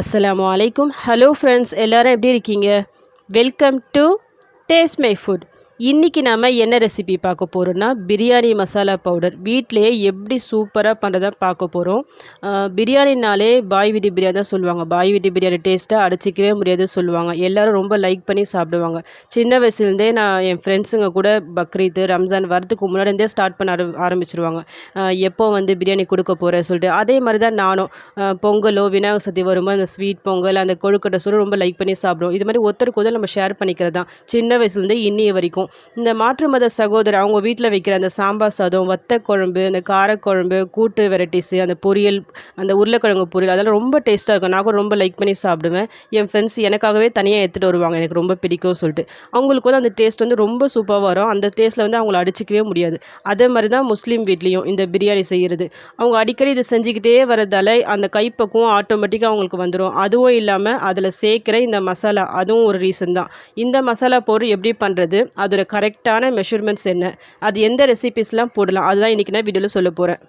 அஸ்ஸலாமு அலைக்கும். Hello friends, எல்லாரும் எப்படி இருக்கீங்க? Welcome to taste my foot. இன்றைக்கி நம்ம என்ன ரெசிபி பார்க்க போகிறோன்னா, பிரியாணி மசாலா பவுடர் வீட்டிலேயே எப்படி சூப்பராக பண்ணுறதான் பார்க்க போகிறோம். பிரியாணினாலே பாய் வீட்டு பிரியாணி தான் சொல்லுவாங்க. பாய் வீட்டு பிரியாணி டேஸ்ட்டாக அடிச்சிக்கவே முடியாது சொல்லுவாங்க. எல்லோரும் ரொம்ப லைக் பண்ணி சாப்பிடுவாங்க. சின்ன வயசுலேருந்தே நான் என் ஃப்ரெண்ட்ஸுங்க கூட பக்ரீத், ரம்ஜான் வரதுக்கு முன்னாடிருந்தே ஸ்டார்ட் பண்ண ஆரம்பிச்சிருவாங்க. எப்போ வந்து பிரியாணி கொடுக்க போகிற சொல்லிட்டு. அதே மாதிரி தான் நானும் பொங்கலோ விநாயகர் சதுர்த்தி வரும்போது அந்த ஸ்வீட் பொங்கல், அந்த கொழுக்கட்டை சொல்லி ரொம்ப லைக் பண்ணி சாப்பிடுவோம். இது மாதிரி ஒருத்தருக்கு ஒருத்தர் நம்ம ஷேர் பண்ணிக்கிறது தான் சின்ன வயசுலேருந்தே இன்னிய வரைக்கும். இந்த மாற்று மத சகோதரர் அவங்க வீட்டில் வைக்கிற அந்த சாம்பார் சாதம், வத்த குழம்பு, அந்த காரக்குழம்பு, கூட்டு வெரைட்டிஸு, அந்த பொரியல், அந்த உருளைக்கிழங்கு பொரியல், அதெல்லாம் ரொம்ப டேஸ்ட்டாக இருக்கும். நான் கூட ரொம்ப லைக் பண்ணி சாப்பிடுவேன். என் ஃப்ரெண்ட்ஸ் எனக்காகவே தனியாக எடுத்துகிட்டு வருவாங்க, எனக்கு ரொம்ப பிடிக்கும் சொல்லிட்டு. அவங்களுக்கு வந்து அந்த டேஸ்ட் வந்து ரொம்ப சூப்பராக வரும். அந்த டேஸ்ட்டில் வந்து அவங்கள அடிச்சிக்கவே முடியாது. அதே மாதிரி தான் முஸ்லீம் வீட்லேயும் இந்த பிரியாணி செய்கிறது. அவங்க அடிக்கடி இதை செஞ்சுக்கிட்டே வரதால அந்த கைப்பக்குவம் ஆட்டோமேட்டிக்காக அவங்களுக்கு வந்துடும். அதுவும் இல்லாமல் அதில் சேர்க்குற இந்த மசாலா, அதுவும் ஒரு ரீசன் தான். இந்த மசாலா பவுடர் எப்படி பண்ணுறது, அதோட கரெக்டான மெஷர்மெண்ட்ஸ் என்ன, அது எந்த ரெசிபீஸ்லாம் போடலாம், அதுதான் இன்றைக்கி நான் வீடியோவில் சொல்ல போகிறேன்.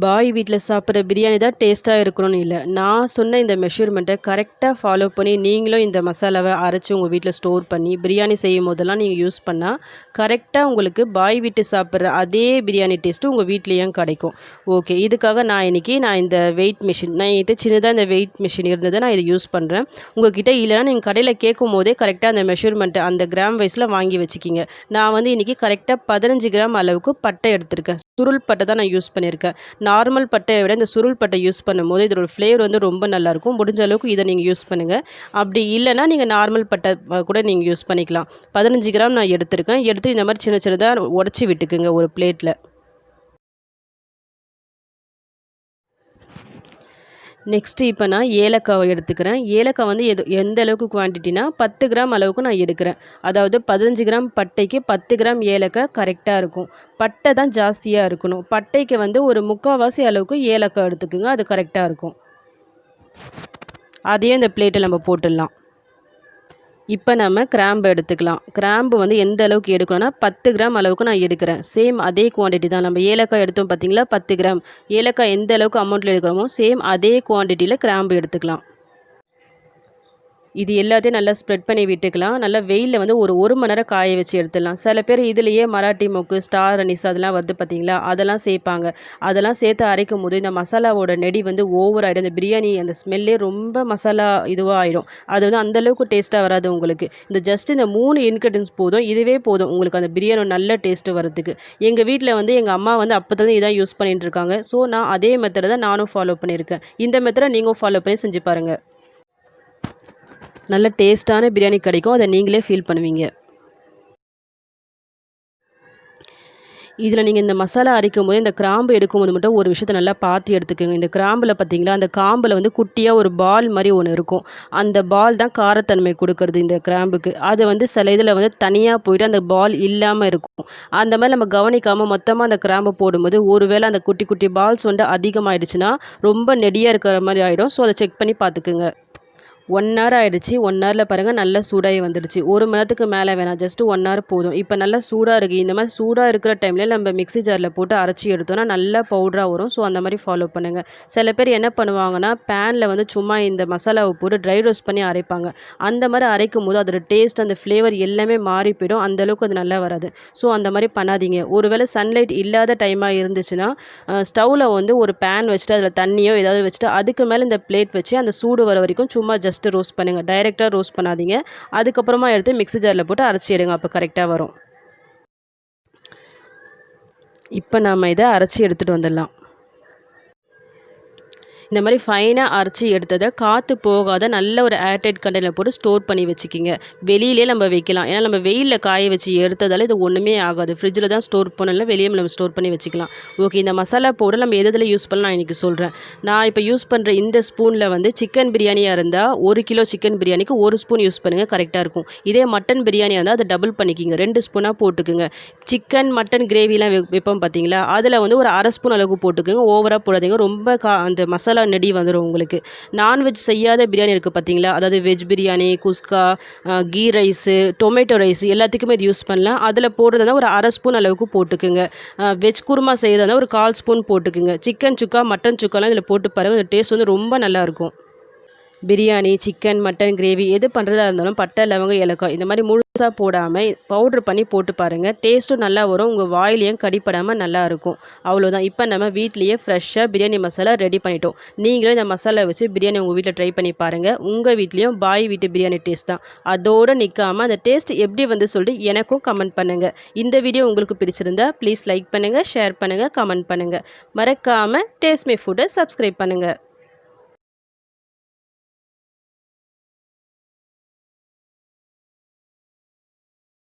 பாய் வீட்டில் சாப்பிட்ற பிரியாணி தான் டேஸ்ட்டாக இருக்கணும்னு இல்லை. நான் சொன்ன இந்த மெஷர்மெண்ட்டை கரெக்டாக ஃபாலோ பண்ணி நீங்களும் இந்த மசாலாவை அரைச்சி உங்கள் வீட்டில் ஸ்டோர் பண்ணி பிரியாணி செய்யும் போதெல்லாம் நீங்கள் யூஸ் பண்ணால் கரெக்டாக உங்களுக்கு பாய் வீட்டு சாப்பிட்ற அதே பிரியாணி டேஸ்ட்டு உங்கள் வீட்லேயும் கிடைக்கும். ஓகே, இதுக்காக நான் இந்த வெயிட் மிஷின், நான் என்கிட்ட சின்னதாக இந்த வெயிட் மிஷின் இருந்ததை நான் இதை யூஸ் பண்ணுறேன். உங்கள்கிட்ட இல்லைனா நீங்கள் கடையில் கேட்கும் போதே கரெக்டாக அந்த மெஷர்மெண்ட்டை அந்த கிராம் வைஸில் வாங்கி வச்சுக்கிங்க. நான் வந்து இன்றைக்கி கரெக்டாக 15 கிராம் அளவுக்கு பட்டை எடுத்திருக்கேன். சுருள் பட்டை தான் நான் யூஸ் பண்ணியிருக்கேன். நார்மல் பட்டையை விட இந்த சுருள் பட்டை யூஸ் பண்ணும்போது இதோட ஃப்ளேவர் வந்து ரொம்ப நல்லாயிருக்கும். முடிஞ்ச அளவுக்கு இதை நீங்கள் யூஸ் பண்ணுங்கள். அப்படி இல்லைனா நீங்கள் நார்மல் பட்டை கூட நீங்கள் யூஸ் பண்ணிக்கலாம். 15 கிராம் நான் எடுத்திருக்கேன். எடுத்து இந்த மாதிரி சின்ன சின்னதாக உடச்சி விட்டுக்குங்க ஒரு பிளேட்டில். நெக்ஸ்ட்டு இப்போ நான் ஏலக்காவை எடுத்துக்கிறேன். ஏலக்காய் வந்து எந்த அளவுக்கு குவான்டிட்டினா 10 கிராம் அளவுக்கு நான் எடுக்கிறேன். அதாவது 15 கிராம் பட்டைக்கு 10 கிராம் ஏலக்காய் கரெக்டாக இருக்கும். பட்டை தான் ஜாஸ்தியாக இருக்கணும். பட்டைக்கு வந்து ஒரு 3/4 அளவுக்கு ஏலக்காய் எடுத்துக்குங்க, அது கரெக்டாக இருக்கும். அதையும் இந்த பிளேட்டில் நம்ம போட்டுடலாம். இப்போ நம்ம கிராம்பு எடுத்துக்கலாம். கிராம்பு வந்து எந்த அளவுக்கு எடுக்கணும்னா 10 கிராம் அளவுக்கு நான் எடுக்கிறேன். சேம் அதே குவான்டிட்டி தான். நம்ம ஏலக்காய் எடுத்தோம் பார்த்தீங்களா, 10 கிராம். ஏலக்காய் எந்த அளவுக்கு அமௌண்ட்டில் எடுக்கிறோமோ சேம் அதே குவான்டிட்டியில் கிராம்பு எடுத்துக்கலாம். இது எல்லாத்தையும் நல்லா ஸ்ப்ரெட் பண்ணி விட்டுக்கலாம். நல்லா வெயிலில் வந்து ஒரு மணி நேரம் காய வச்சு எடுத்துடலாம். சில பேர் இதுலேயே மராட்டி மொக்கு, ஸ்டார் அனிஸ் அதெல்லாம் வருது பார்த்தீங்களா, அதெல்லாம் சேர்ப்பாங்க. அதெல்லாம் சேர்த்து அரைக்கும் போது இந்த மசாலாவோட நெடி வந்து ஓவர் ஆகிடும். இந்த பிரியாணி அந்த ஸ்மெல்லே ரொம்ப மசாலா இதுவாக ஆகிடும். அது வந்து அந்தளவுக்கு டேஸ்ட்டாக வராது உங்களுக்கு. இந்த 3 இன்க்ரீடியன்ஸ் போதும். இதுவே போதும் உங்களுக்கு அந்த பிரியாணி நல்ல டேஸ்ட்டு வரதுக்கு. எங்கள் வீட்டில் வந்து எங்கள் அம்மா வந்து அப்போதுலேருந்து இதான் யூஸ் பண்ணிட்டு இருக்காங்க. ஸோ நான் அதே மெத்தடை தான் நானும் ஃபாலோ பண்ணியிருக்கேன். இந்த மெத்தடை நீங்களும் ஃபாலோ பண்ணி செஞ்சு பாருங்கள். நல்ல டேஸ்ட்டான பிரியாணி கிடைக்கும். அதை நீங்களே ஃபீல் பண்ணுவீங்க. இதில் நீங்கள் இந்த மசாலா அரைக்கும்போது இந்த கிராம்பு எடுக்கும்போது மட்டும் ஒரு விஷயத்தை நல்லா பார்த்து எடுத்துக்கோங்க. இந்த கிராம்பில் பார்த்தீங்களா, அந்த காம்பில் வந்து குட்டியாக ஒரு பால் மாதிரி ஒன்று இருக்கும். அந்த பால் தான் காரத்தன்மை கொடுக்கறது இந்த கிராம்புக்கு. அது வந்து சில இதில் வந்து தனியாக போயிட்டு அந்த பால் இல்லாமல் இருக்கும். அந்த மாதிரி நம்ம கவனிக்காமல் மொத்தமாக அந்த கிராம்பு போடும்போது ஒருவேளை அந்த குட்டி குட்டி பால்ஸ் வந்து அதிகமாகிடுச்சுன்னா ரொம்ப நெடியாக இருக்கிற மாதிரி ஆகிடும். ஸோ அதை செக் பண்ணி பார்த்துக்குங்க. 1 ஹவர் ஆகிடுச்சு. 1 ஹவரில் பாருங்கள் நல்லா சூடாகி வந்துடுச்சு. 1 மணி நேரத்துக்கு மேலே வேணாம், ஜஸ்ட்டு 1 ஹவர் போதும். இப்போ நல்லா சூடாக இருக்குது. இந்த மாதிரி சூடாக இருக்கிற டைமில் நம்ம மிக்ஸி ஜாரில் போட்டு அரைச்சி எடுத்தோன்னா நல்லா பவுடராக வரும். ஸோ அந்த மாதிரி ஃபாலோ பண்ணுங்கள். சில பேர் என்ன பண்ணுவாங்கன்னா, பேனில் வந்து சும்மா இந்த மசாலாவை போட்டு ட்ரை ரோஸ்ட் பண்ணி அரைப்பாங்க. அந்த மாதிரி அரைக்கும் போது அதோட டேஸ்ட், அந்த ஃப்ளேவர் எல்லாமே மாறி போயிடும். அந்தளவுக்கு அது நல்லா வராது. ஸோ அந்த மாதிரி பண்ணாதீங்க. ஒருவேளை சன்லைட் இல்லாத டைமாக இருந்துச்சுன்னா ஸ்டவ்வில் வந்து ஒரு பேன் வச்சுட்டு அதில் தண்ணியோ ஏதாவது வச்சுட்டு அதுக்கு மேலே இந்த பிளேட் வச்சு அந்த சூடு வர வரைக்கும் சும்மா ஜஸ்ட் ரோஸ்ட் பண்ணுங்கள். டைரெக்டாக ரோஸ்ட் பண்ணாதீங்க. அதுக்கப்புறமா எடுத்து மிக்ஸி ஜாரில் போட்டு அரைச்சி எடுங்க. அப்போ கரெக்டாக வரும். இப்போ நாம் இதை அரைச்சி எடுத்துகிட்டு வந்துடலாம். இந்த மாதிரி ஃபைனாக அரைச்சி எடுத்ததை காற்று போகாத நல்ல ஒரு ஏர்டைட் கண்டெய்னர் போட்டு ஸ்டோர் பண்ணி வச்சுக்கிங்க. வெளியிலே நம்ம வைக்கலாம். ஏன்னா நம்ம வெயிலில் காய வச்சு எடுத்ததால் இது ஒன்றுமே ஆகாது. ஃப்ரிட்ஜில் தான் ஸ்டோர் பண்ணல, வெளியே நம்ம ஸ்டோர் பண்ணி வச்சுக்கலாம். ஓகே, இந்த மசாலா பவுடர் நம்ம எதில் யூஸ் பண்ணலாம் நான் இன்றைக்கி சொல்கிறேன். நான் இப்போ யூஸ் பண்ணுற இந்த ஸ்பூனில் வந்து சிக்கன் பிரியாணியாக இருந்தால் 1 கிலோ சிக்கன் பிரியாணிக்கு 1 ஸ்பூன் யூஸ் பண்ணுங்கள், கரெக்டாக இருக்கும். இதே மட்டன் பிரியாணியாக இருந்தால் அதை டபுள் பண்ணிக்கிங்க, 2 ஸ்பூனாக போட்டுக்குங்க. சிக்கன் மட்டன் கிரேவிலாம் வைப்போம் பார்த்தீங்களா, அதில் வந்து ஒரு 1/2 ஸ்பூன் அளவுக்கு போட்டுக்குங்க. ஓவராக போடாதீங்க. ரொம்ப அந்த மசாலா மசாலா நெடி வந்துடும் உங்களுக்கு. நான்வெஜ் செய்யாத பிரியாணி இருக்குது பார்த்தீங்களா, அதாவது வெஜ் பிரியாணி, குஸ்கா, கீ ரைஸு, டொமேட்டோ ரைஸ் எல்லாத்துக்குமே இது யூஸ் பண்ணலாம். அதில் போடுறதுனா ஒரு 1/2 ஸ்பூன் அளவுக்கு போட்டுக்குங்க. வெஜ் குருமா செய்யறதா ஒரு 1/4 ஸ்பூன் போட்டுக்குங்க. சிக்கன் சுக்கா, மட்டன் சுக்காலாம் இதில் போட்டு பாருங்கள். அந்த டேஸ்ட் வந்து ரொம்ப நல்லாயிருக்கும். பிரியாணி, சிக்கன், மட்டன் கிரேவி எது பண்ணுறதா இருந்தாலும் பட்டை, லவங்கம், ஏலக்காய் இந்த மாதிரி முழுசாக போடாமல் பவுட்ரு பண்ணி போட்டு பாருங்கள். டேஸ்ட்டும் நல்லா வரும். உங்கள் வாயிலையும் கடிப்படாமல் நல்லாயிருக்கும். அவ்வளோதான். இப்போ நம்ம வீட்லேயே ஃப்ரெஷ்ஷாக பிரியாணி மசாலா ரெடி பண்ணிட்டோம். நீங்களும் இந்த மசாலா வச்சு பிரியாணி உங்கள் வீட்டில் ட்ரை பண்ணி பாருங்கள். உங்கள் வீட்லேயும் பாய் வீட்டு பிரியாணி டேஸ்ட் தான். அதோடு நிற்காமல் அந்த டேஸ்ட் எப்படி வந்து சொல்லிட்டு எனக்கும் கமெண்ட் பண்ணுங்கள். இந்த வீடியோ உங்களுக்கு பிடிச்சிருந்தா ப்ளீஸ் லைக் பண்ணுங்கள், ஷேர் பண்ணுங்கள், கமெண்ட் பண்ணுங்கள். மறக்காமல் டேஸ்ட் மை ஃபுட்டை சப்ஸ்கிரைப் பண்ணுங்கள்.